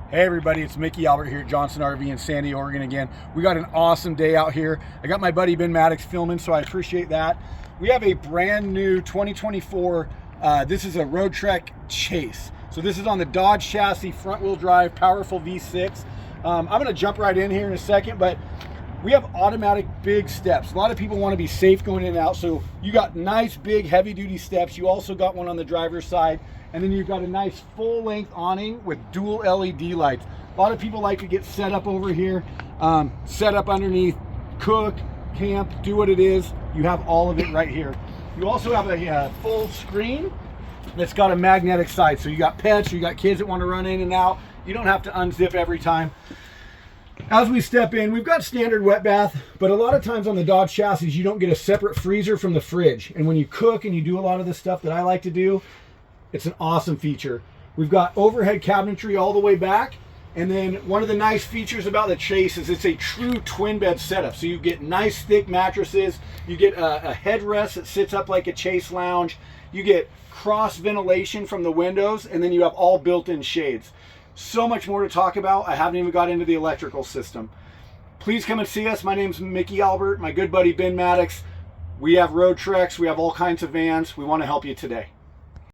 Hey everybody, it's Mickey Albert here at Johnson RV in Sandy, Oregon again. We got an awesome day out here. I got my buddy Ben Maddox filming, so I appreciate that. We have a brand new 2024, this is a Roadtrek Chase. So this is on the Dodge chassis, front wheel drive, powerful V6. I'm gonna jump right in here in a second, but we have automatic big steps. A lot of people wanna be safe going in and out, so you got nice big heavy duty steps. You also got one on the driver's side. And then you've got a nice full-length awning with dual LED lights. A lot of people like to get set up over here, set up underneath, cook, camp, do what it is. You have all of it right here. You also have a full screen that's got a magnetic side. So you got pets, you got kids that want to run in and out. You don't have to unzip every time. As we step in, we've got standard wet bath, but a lot of times on the Dodge chassis, you don't get a separate freezer from the fridge. And when you cook and you do a lot of the stuff that I like to do, it's an awesome feature. We've got overhead cabinetry all the way back. And then one of the nice features about the Chase is it's a true twin bed setup. So you get nice thick mattresses. You get a headrest that sits up like a Chase lounge. You get cross ventilation from the windows, and then you have all built-in shades. So much more to talk about. I haven't even got into the electrical system. Please come and see us. My name's Mickey Albert, my good buddy Ben Maddox. We have Roadtreks, we have all kinds of vans. We want to help you today.